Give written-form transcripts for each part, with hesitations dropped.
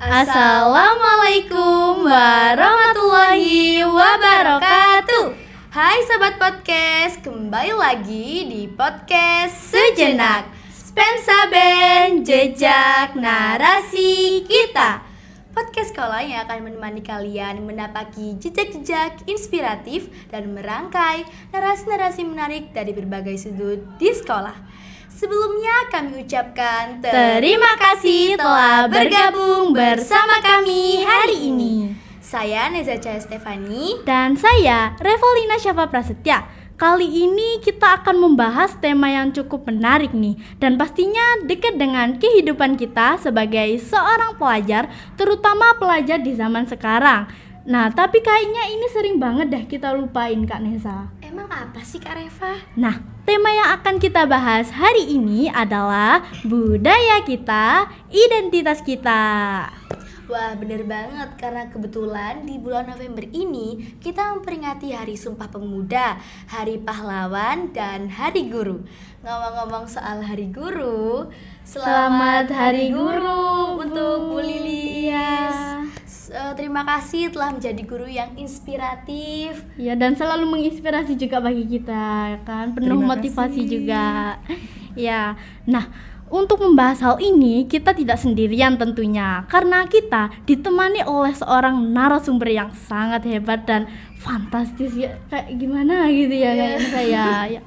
Assalamualaikum warahmatullahi wabarakatuh. Hai Sobat Podcast, kembali lagi di Podcast Sejenak Spensaben Jejak Narasi Kita. Podcast sekolah yang akan menemani kalian menapaki jejak-jejak inspiratif dan merangkai narasi-narasi menarik dari berbagai sudut di sekolah. Sebelumnya kami ucapkan terima kasih telah bergabung bersama kami hari ini. Saya Neza Cahaya Stefani dan saya Revolina Syafa Prasetya. Kali ini kita akan membahas tema yang cukup menarik nih, dan pastinya dekat dengan kehidupan kita sebagai seorang pelajar, terutama pelajar di zaman sekarang. Nah, tapi kayaknya ini sering banget dah kita lupain, Kak Nesa. Emang apa sih Kak Reva? Nah, tema yang akan kita bahas hari ini adalah budaya kita, identitas kita. Wah, bener banget, karena kebetulan di bulan November ini kita memperingati Hari Sumpah Pemuda, Hari Pahlawan, dan Hari Guru. Ngomong-ngomong soal Hari Guru, selamat Hari Guru untuk Bu Lilis. Iya. Terima kasih telah menjadi guru yang inspiratif. Ya, dan selalu menginspirasi juga bagi kita, kan penuh motivasi juga. Ya, nah, untuk membahas hal ini kita tidak sendirian tentunya, karena kita ditemani oleh seorang narasumber yang sangat hebat dan fantastis ya, kayak gimana gitu ya, kayak saya ya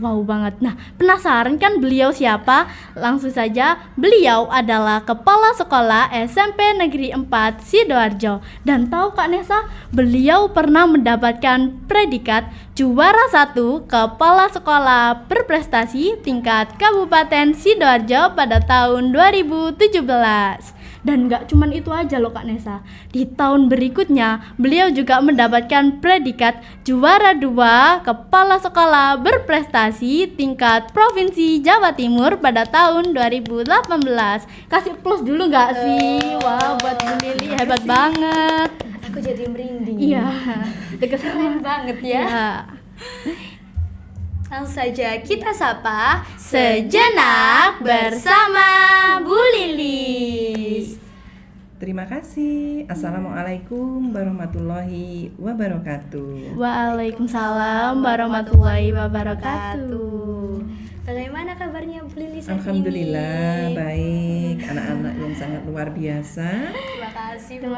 wow banget. Nah, penasaran kan beliau siapa? Langsung saja, beliau adalah Kepala Sekolah SMP Negeri 4 Sidoarjo. Dan tahu Kak Nesa, beliau pernah mendapatkan predikat juara 1 Kepala Sekolah Berprestasi tingkat Kabupaten Sidoarjo pada tahun 2017. Dan gak cuman itu aja loh Kak Nesa, di tahun berikutnya beliau juga mendapatkan predikat juara 2 Kepala Sekolah Berprestasi tingkat Provinsi Jawa Timur pada tahun 2018. Kasih plus dulu gak sih? Wah, buat Bu Lili hebat banget. Aku jadi merinding. Iya, keren banget ya. Langsung saja kita sapa sejenak bersama Bu Lilis. Terima kasih. Assalamualaikum warahmatullahi wabarakatuh. Waalaikumsalam warahmatullahi wabarakatuh. Bagaimana kabarnya Bu Lilis hari Alhamdulillah ini? Baik. Anak-anak yang sangat luar biasa.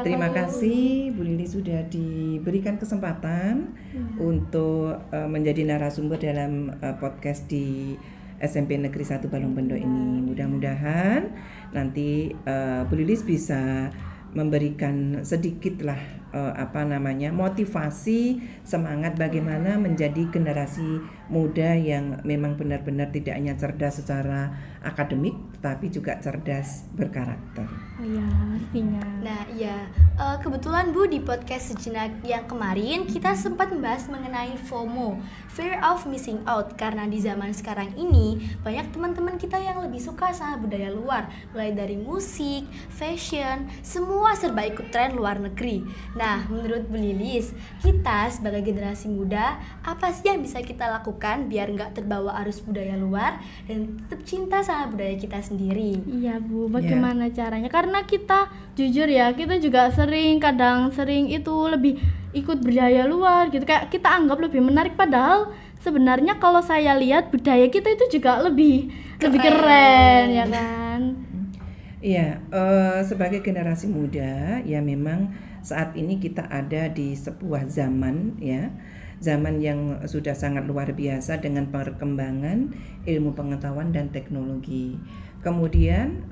Terima kasih Bu Lilis sudah diberikan kesempatan untuk menjadi narasumber dalam podcast di SMP Negeri 1 Balongbendo ini. Mudah-mudahan nanti Bu Lilis bisa memberikan sedikitlah motivasi, semangat bagaimana menjadi generasi muda yang memang benar-benar tidak hanya cerdas secara akademik tetapi juga cerdas berkarakter. Oh iya, pastinya. Nah iya, kebetulan Bu di podcast sejenak yang kemarin kita sempat membahas mengenai FOMO, Fear of Missing Out, karena di zaman sekarang ini banyak teman-teman kita yang lebih suka sama budaya luar, mulai dari musik, fashion, semua serba ikut tren luar negeri. Nah, menurut Bu Lilis, kita sebagai generasi muda, apa sih yang bisa kita lakukan biar nggak terbawa arus budaya luar dan tetap cinta sama budaya kita sendiri? Iya Bu, bagaimana caranya? Karena kita jujur ya, kita juga kadang sering itu lebih ikut budaya luar gitu, kayak kita anggap lebih menarik, padahal sebenarnya kalau saya lihat budaya kita itu juga lebih keren ya kan? Iya, sebagai generasi muda ya memang saat ini kita ada di sebuah zaman ya, zaman yang sudah sangat luar biasa dengan perkembangan ilmu pengetahuan dan teknologi. Kemudian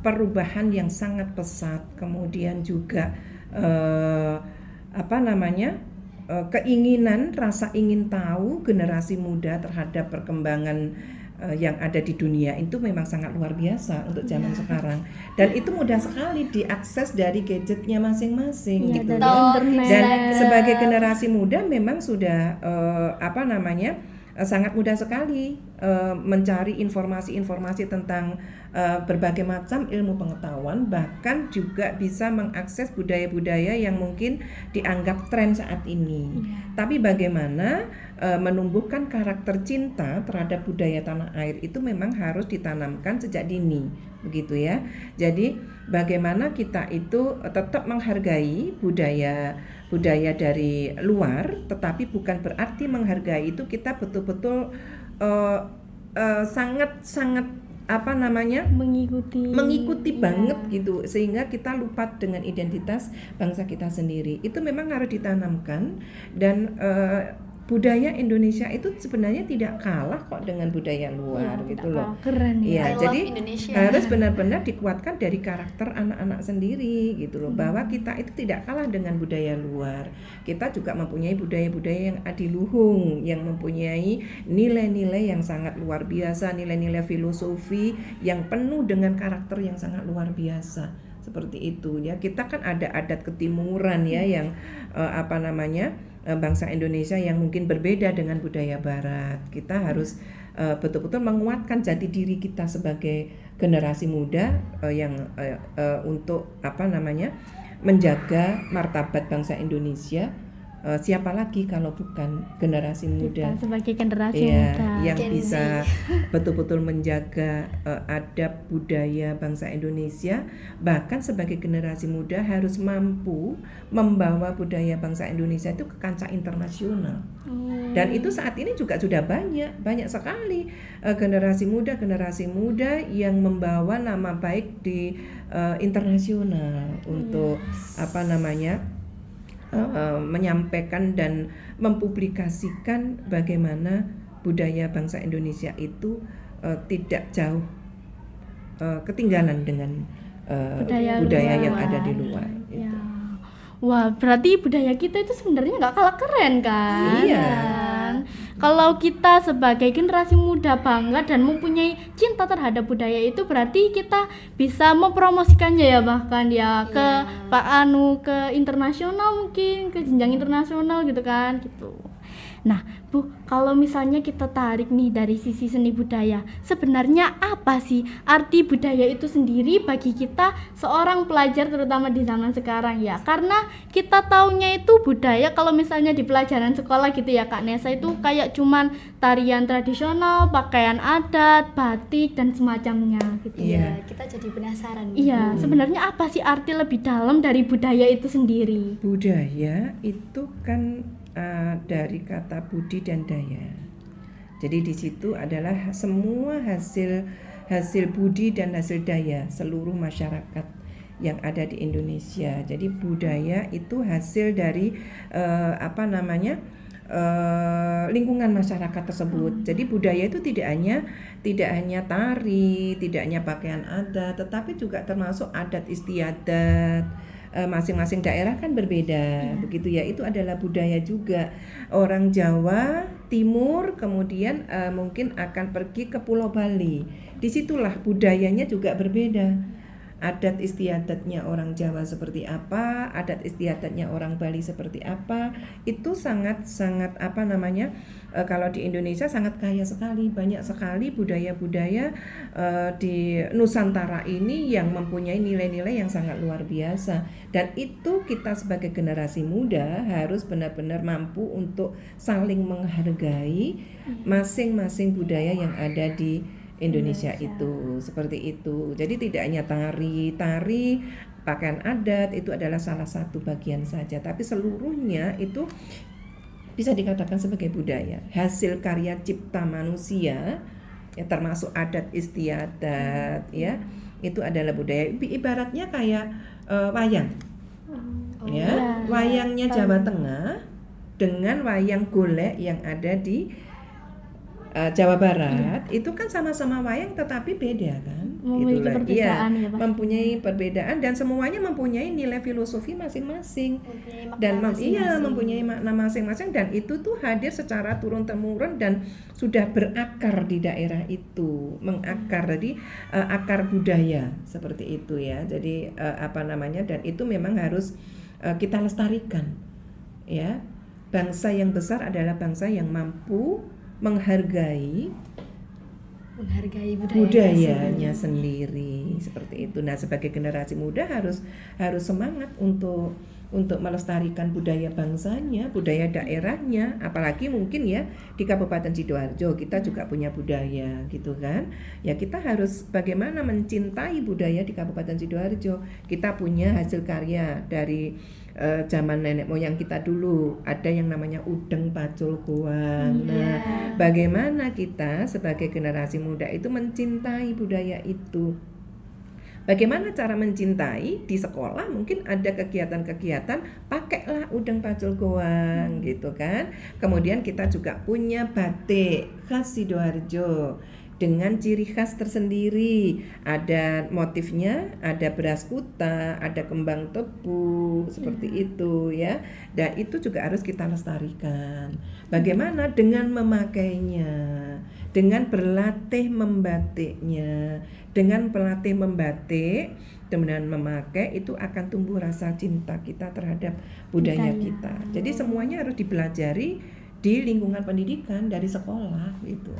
perubahan yang sangat pesat, kemudian juga keinginan, rasa ingin tahu generasi muda terhadap perkembangan yang ada di dunia itu memang sangat luar biasa untuk zaman sekarang, dan itu mudah sekali diakses dari gadgetnya masing-masing gitu ya. Dan sebagai generasi muda memang sudah sangat mudah sekali mencari informasi-informasi tentang berbagai macam ilmu pengetahuan, bahkan juga bisa mengakses budaya-budaya yang mungkin dianggap tren saat ini. Tapi bagaimana menumbuhkan karakter cinta terhadap budaya tanah air itu memang harus ditanamkan sejak dini, begitu ya. Jadi bagaimana kita itu tetap menghargai budaya dari luar, tetapi bukan berarti menghargai itu kita betul-betul sangat mengikuti banget gitu, sehingga kita lupa dengan identitas bangsa kita sendiri. Itu memang harus ditanamkan, dan budaya Indonesia itu sebenarnya tidak kalah kok dengan budaya luar gitu loh. Keren ya. I Jadi love Indonesia. harus benar-benar dikuatkan dari karakter anak-anak sendiri gitu loh, bahwa kita itu tidak kalah dengan budaya luar. Kita juga mempunyai budaya-budaya yang adiluhung, yang mempunyai nilai-nilai yang sangat luar biasa, nilai-nilai filosofi yang penuh dengan karakter yang sangat luar biasa. Seperti itu ya. Kita kan ada adat ketimuran ya, yang bangsa Indonesia yang mungkin berbeda dengan budaya barat. Kita harus betul-betul menguatkan jati diri kita sebagai generasi muda untuk menjaga martabat bangsa Indonesia. Siapa lagi kalau bukan generasi muda, kita sebagai generasi muda yang Gen bisa betul-betul menjaga adab budaya bangsa Indonesia. Bahkan sebagai generasi muda harus mampu membawa budaya bangsa Indonesia itu ke kancah internasional. Dan itu saat ini juga sudah banyak sekali generasi muda yang membawa nama baik di internasional untuk menyampaikan dan mempublikasikan bagaimana budaya bangsa Indonesia itu tidak jauh ketinggalan dengan budaya yang ada di luar. Ya. Gitu. Wah, berarti budaya kita itu sebenarnya nggak kalah keren kan? Iya. Kalau kita sebagai generasi muda bangga dan mempunyai cinta terhadap budaya itu, berarti kita bisa mempromosikannya ya, bahkan ya ke ke internasional, mungkin ke jenjang internasional gitu kan gitu. Nah, Bu, kalau misalnya kita tarik nih dari sisi seni budaya, sebenarnya apa sih arti budaya itu sendiri bagi kita seorang pelajar, terutama di zaman sekarang ya? Karena kita taunya itu budaya kalau misalnya di pelajaran sekolah gitu ya Kak Nesa, itu kayak cuman tarian tradisional, pakaian adat, batik dan semacamnya gitu. Iya, kita jadi penasaran. Iya, sebenarnya apa sih arti lebih dalam dari budaya itu sendiri? Budaya itu kan dari kata budi dan daya. Jadi di situ adalah semua hasil budi dan hasil daya seluruh masyarakat yang ada di Indonesia. Jadi budaya itu hasil dari lingkungan masyarakat tersebut. Jadi budaya itu tidak hanya tari, tidak hanya pakaian adat, tetapi juga termasuk adat istiadat. Masing-masing daerah kan berbeda, begitu ya. Itu adalah budaya juga. Orang Jawa Timur kemudian mungkin akan pergi ke Pulau Bali. Disitulah budayanya juga berbeda. Adat istiadatnya orang Jawa seperti apa, adat istiadatnya orang Bali seperti apa. Itu sangat kalau di Indonesia sangat kaya sekali, banyak sekali budaya-budaya di Nusantara ini yang mempunyai nilai-nilai yang sangat luar biasa. Dan itu kita sebagai generasi muda harus benar-benar mampu untuk saling menghargai masing-masing budaya yang ada di Indonesia itu, seperti itu. Jadi tidak hanya tari, pakaian adat itu adalah salah satu bagian saja, tapi seluruhnya itu bisa dikatakan sebagai budaya, hasil karya cipta manusia, ya, termasuk adat istiadat, ya, itu adalah budaya. Ibaratnya kayak wayang, ya, wayangnya Jawa Tengah dengan wayang golek yang ada di Jawa Barat, itu kan sama-sama wayang tetapi beda kan, memiliki perbedaan ya, mempunyai perbedaan dan semuanya mempunyai nilai filosofi masing-masing dan mempunyai makna masing-masing, dan itu tuh hadir secara turun-temurun dan sudah berakar di daerah itu, mengakar, jadi akar budaya seperti itu ya. Jadi dan itu memang harus kita lestarikan ya. Bangsa yang besar adalah bangsa yang mampu menghargai menghargai budayanya sendiri seperti itu. Nah, sebagai generasi muda harus semangat untuk melestarikan budaya bangsanya, budaya daerahnya, apalagi mungkin ya di Kabupaten Sidoarjo kita juga punya budaya gitu kan. Ya kita harus bagaimana mencintai budaya di Kabupaten Sidoarjo. Kita punya hasil karya dari zaman nenek moyang kita dulu, ada yang namanya udeng pacul goang. Nah, bagaimana kita sebagai generasi muda itu mencintai budaya itu? Bagaimana cara mencintai? Di sekolah mungkin ada kegiatan-kegiatan, pakailah udeng pacul goang gitu kan. Kemudian kita juga punya batik khas Sidoarjo dengan ciri khas tersendiri, ada motifnya, ada beras kuta, ada kembang tebu, seperti itu ya. Dan itu juga harus kita lestarikan. Bagaimana dengan memakainya, dengan berlatih membatiknya, dengan pelatih membatik, kemudian memakai, itu akan tumbuh rasa cinta kita terhadap budaya kita. Jadi semuanya harus dipelajari di lingkungan pendidikan dari sekolah gitu.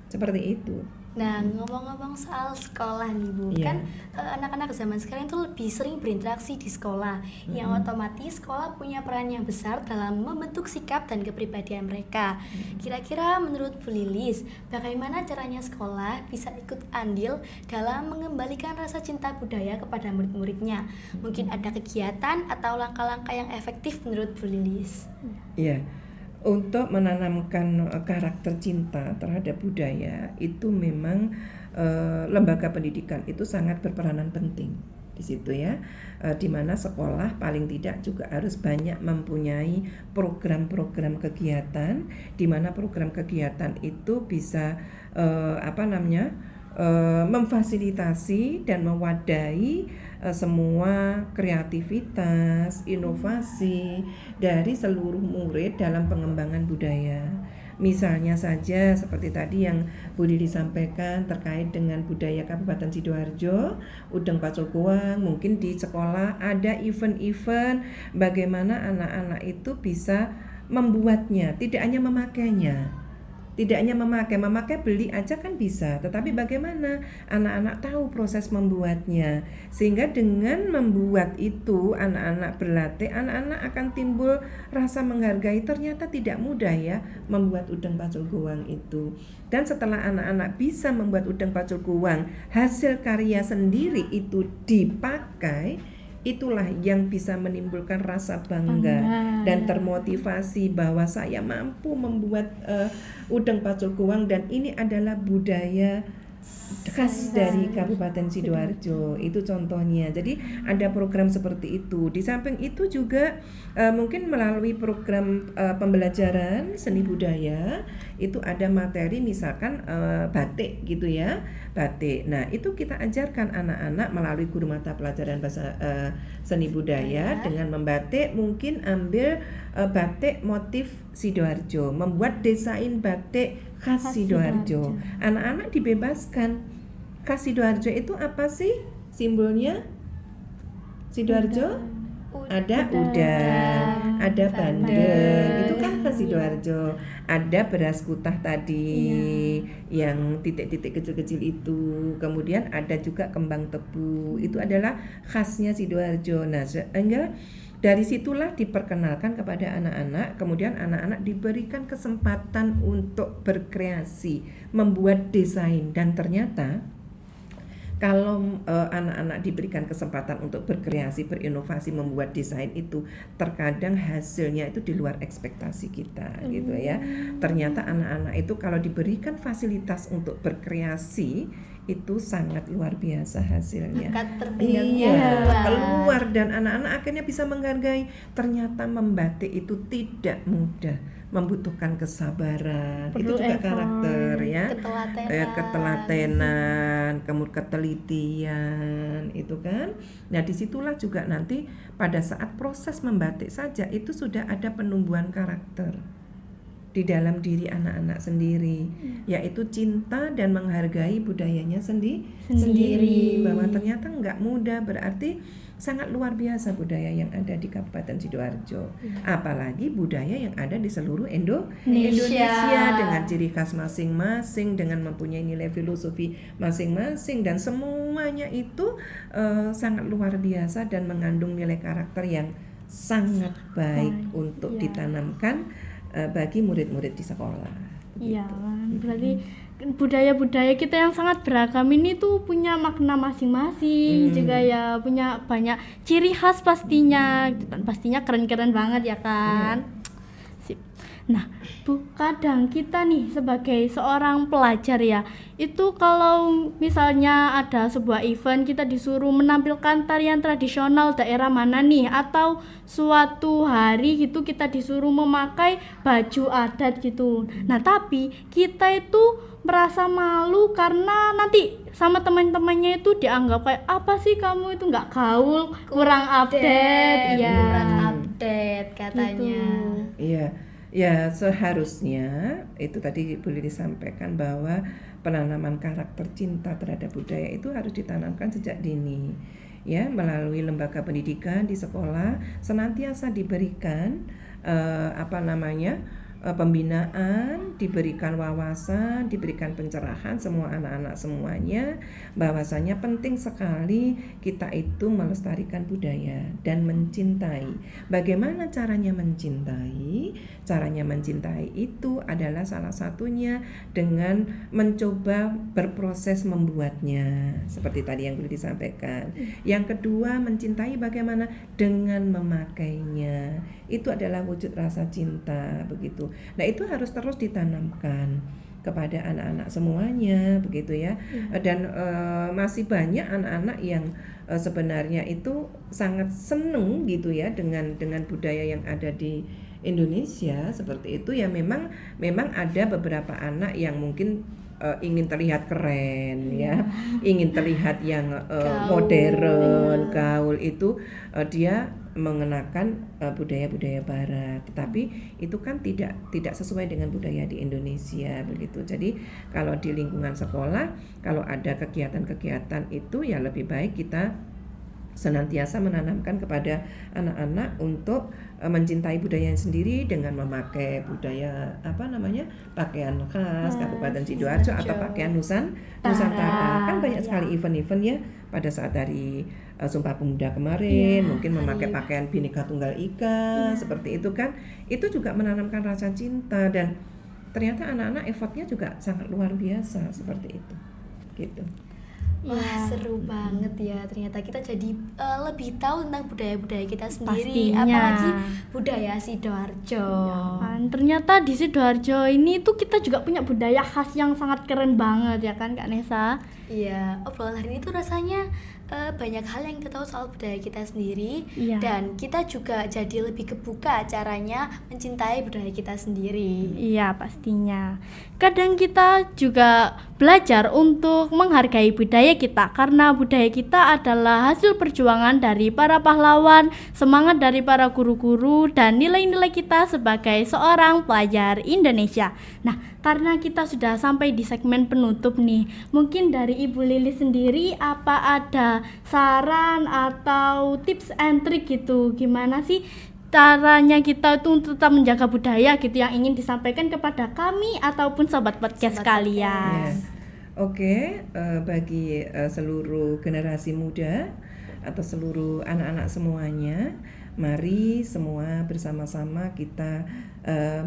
Seperti itu. Nah, ngomong-ngomong soal sekolah nih Bu, kan anak-anak zaman sekarang itu lebih sering berinteraksi di sekolah, yang otomatis sekolah punya peran yang besar dalam membentuk sikap dan kepribadian mereka. Kira-kira menurut Bu Lilis, bagaimana caranya sekolah bisa ikut andil dalam mengembalikan rasa cinta budaya kepada murid-muridnya? Mungkin ada kegiatan atau langkah-langkah yang efektif menurut Bu Lilis? Iya. Untuk menanamkan karakter cinta terhadap budaya itu memang lembaga pendidikan itu sangat berperanan penting di situ ya, di mana sekolah paling tidak juga harus banyak mempunyai program-program kegiatan, di mana program kegiatan itu bisa memfasilitasi dan mewadahi semua kreativitas, inovasi dari seluruh murid dalam pengembangan budaya. Misalnya saja seperti tadi yang Bu Didi sampaikan terkait dengan budaya Kabupaten Sidoarjo, udeng pacul goang, mungkin di sekolah ada event-event bagaimana anak-anak itu bisa membuatnya, tidak hanya memakainya. Tidak hanya memakai beli aja kan bisa, tetapi bagaimana anak-anak tahu proses membuatnya, sehingga dengan membuat itu anak-anak berlatih, anak-anak akan timbul rasa menghargai. Ternyata tidak mudah ya membuat udeng pacul goang itu. Dan setelah anak-anak bisa membuat udeng pacul goang, hasil karya sendiri itu dipakai, itulah yang bisa menimbulkan rasa bangga dan termotivasi bahwa saya mampu membuat udeng pacul goang dan ini adalah budaya khas dari Kabupaten Sidoarjo. Itu contohnya. Jadi ada program seperti itu. Di samping itu juga mungkin melalui program pembelajaran seni budaya itu ada materi misalkan batik gitu ya, batik. Nah itu kita ajarkan anak-anak melalui guru mata pelajaran bahasa seni budaya dengan membatik, mungkin ambil batik motif Sidoarjo, membuat desain batik khas Sidoarjo. Anak-anak dibebaskan. Khas Sidoarjo itu apa sih simbolnya? Sidoarjo ada udang, ada bandeng, itu kan khas Sidoarjo. Ada beras kutah tadi yang titik-titik kecil-kecil itu. Kemudian ada juga kembang tebu, itu adalah khasnya Sidoarjo. Nah, sehingga dari situlah diperkenalkan kepada anak-anak, kemudian anak-anak diberikan kesempatan untuk berkreasi, membuat desain, dan ternyata kalau anak-anak diberikan kesempatan untuk berkreasi, berinovasi, membuat desain itu, terkadang hasilnya itu di luar ekspektasi kita gitu ya. Ternyata anak-anak itu kalau diberikan fasilitas untuk berkreasi itu sangat luar biasa hasilnya. Keluar dan anak-anak akhirnya bisa menghargai. Ternyata membatik itu tidak mudah, membutuhkan kesabaran, itu juga karakter ya, ketelatenan, kemudian ketelitian itu kan. Nah disitulah juga nanti pada saat proses membatik saja itu sudah ada penumbuhan karakter di dalam diri anak-anak sendiri, yaitu cinta dan menghargai budayanya sendiri, bahwa ternyata nggak mudah. Berarti sangat luar biasa budaya yang ada di Kabupaten Sidoarjo. Apalagi budaya yang ada di seluruh Indonesia dengan ciri khas masing-masing, dengan mempunyai nilai filosofi masing-masing, dan semuanya itu sangat luar biasa dan mengandung nilai karakter yang sangat baik untuk ditanamkan bagi murid-murid di sekolah. Iya kan, berarti budaya-budaya kita yang sangat beragam ini tuh punya makna masing-masing juga ya, punya banyak ciri khas pastinya, dan pastinya keren-keren banget ya kan. Sip. Nah, Bu, kadang kita nih sebagai seorang pelajar ya, itu kalau misalnya ada sebuah event kita disuruh menampilkan tarian tradisional daerah mana nih, atau suatu hari gitu kita disuruh memakai baju adat gitu. Nah, tapi kita itu merasa malu karena nanti sama teman-temannya itu dianggap kayak, apa sih kamu itu nggak gaul, kurang update, ya. Kurang update katanya. Iya. Ya, seharusnya itu tadi boleh disampaikan bahwa penanaman karakter cinta terhadap budaya itu harus ditanamkan sejak dini. Ya, melalui lembaga pendidikan di sekolah senantiasa diberikan pembinaan, diberikan wawasan, diberikan pencerahan semua anak-anak semuanya, bahwasanya penting sekali kita itu melestarikan budaya dan mencintai. Bagaimana caranya mencintai? Caranya mencintai itu adalah salah satunya dengan mencoba berproses membuatnya, seperti tadi yang boleh disampaikan. Yang kedua, mencintai bagaimana? Dengan memakainya. Itu adalah wujud rasa cinta, begitu. Nah, itu harus terus ditanamkan kepada anak-anak semuanya, begitu ya. Dan masih banyak anak-anak yang sebenarnya itu sangat seneng gitu ya dengan budaya yang ada di Indonesia seperti itu ya. Memang ada beberapa anak yang mungkin ingin terlihat keren ya, ingin terlihat yang modern, gaul, itu dia mengenakan budaya-budaya barat, tetapi itu kan tidak sesuai dengan budaya di Indonesia, begitu. Jadi kalau di lingkungan sekolah, kalau ada kegiatan-kegiatan itu ya lebih baik kita senantiasa menanamkan kepada anak-anak untuk mencintai budaya sendiri dengan memakai budaya pakaian khas Kabupaten Sidoarjo atau pakaian Nusantara. Kan banyak sekali event-event ya pada saat hari Sumpah Pemuda kemarin, mungkin memakai pakaian Bhinneka Tunggal Ika seperti itu kan. Itu juga menanamkan rasa cinta, dan ternyata anak-anak effortnya juga sangat luar biasa seperti itu. Gitu. Wah, seru banget ya, ternyata kita jadi lebih tahu tentang budaya-budaya kita sendiri. Pastinya. Apalagi budaya Sidoarjo. Kan, ternyata di Sidoarjo ini tuh kita juga punya budaya khas yang sangat keren banget ya kan Kak Nesa. Iya, obrolan hari ini tuh rasanya banyak hal yang kita tahu soal budaya kita sendiri, dan kita juga jadi lebih kebuka caranya mencintai budaya kita sendiri. Iya, pastinya. Kadang kita juga belajar untuk menghargai budaya kita, karena budaya kita adalah hasil perjuangan dari para pahlawan, semangat dari para guru-guru, dan nilai-nilai kita sebagai seorang pelajar Indonesia. Nah, karena kita sudah sampai di segmen penutup nih, mungkin dari Ibu Lili sendiri apa ada saran atau tips and trick gitu, gimana sih caranya kita tuh untuk tetap menjaga budaya gitu, yang ingin disampaikan kepada kami ataupun sobat podcast kalian? Oke, bagi seluruh generasi muda atau seluruh anak-anak semuanya, mari semua bersama-sama kita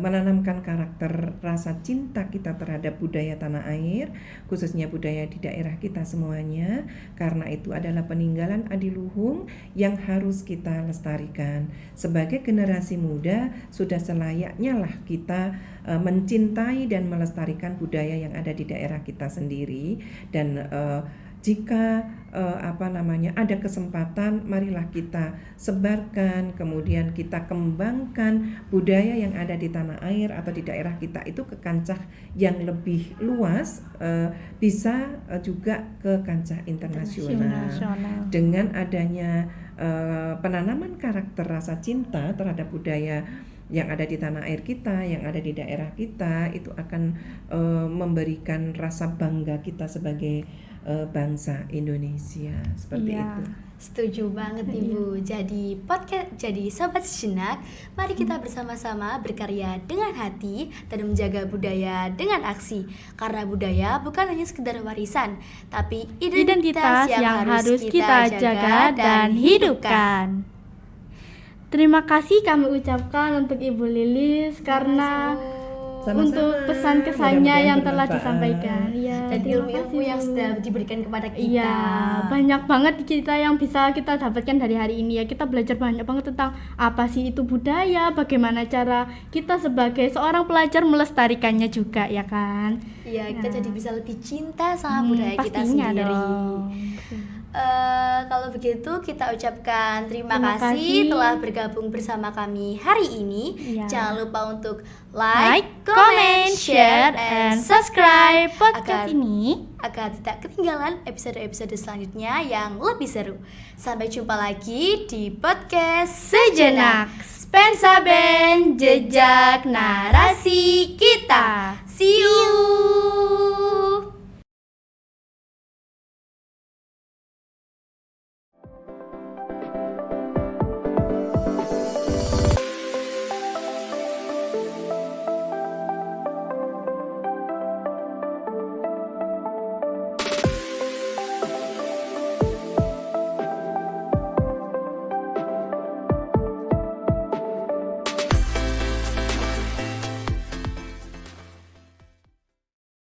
menanamkan karakter rasa cinta kita terhadap budaya tanah air, khususnya budaya di daerah kita semuanya, karena itu adalah peninggalan adiluhung yang harus kita lestarikan. Sebagai generasi muda, sudah selayaknya lah kita mencintai dan melestarikan budaya yang ada di daerah kita sendiri, dan jika ada kesempatan, marilah kita sebarkan, kemudian kita kembangkan budaya yang ada di tanah air atau di daerah kita itu ke kancah yang lebih luas, bisa juga ke kancah internasional. Dengan adanya penanaman karakter rasa cinta terhadap budaya yang ada di tanah air kita, yang ada di daerah kita, itu akan memberikan rasa bangga kita sebagai bangsa Indonesia, seperti itu. Setuju banget Ibu. Jadi sobat sejenak, mari kita bersama-sama berkarya dengan hati dan menjaga budaya dengan aksi. Karena budaya bukan hanya sekedar warisan, tapi identitas yang harus kita jaga dan hidupkan. Terima kasih kami ucapkan untuk Ibu Lilis karena Sama-sama. untuk pesan-kesannya yang telah bermanfaat. disampaikan. Dan ilmu-ilmu yang sudah diberikan kepada kita. Iya, banyak banget kita yang bisa kita dapatkan dari hari ini ya. Kita belajar banyak banget tentang apa sih itu budaya, bagaimana cara kita sebagai seorang pelajar melestarikannya juga ya kan. Iya, kita jadi bisa lebih cinta sama budaya kita pastinya sendiri. dong. Kalau begitu kita ucapkan terima kasih telah bergabung bersama kami hari ini. Iya. Jangan lupa untuk like, comment, share, and subscribe podcast ini agar tidak ketinggalan episode-episode selanjutnya yang lebih seru. Sampai jumpa lagi di podcast Sejenak Spensa Band Jejak Narasi Kita. See you.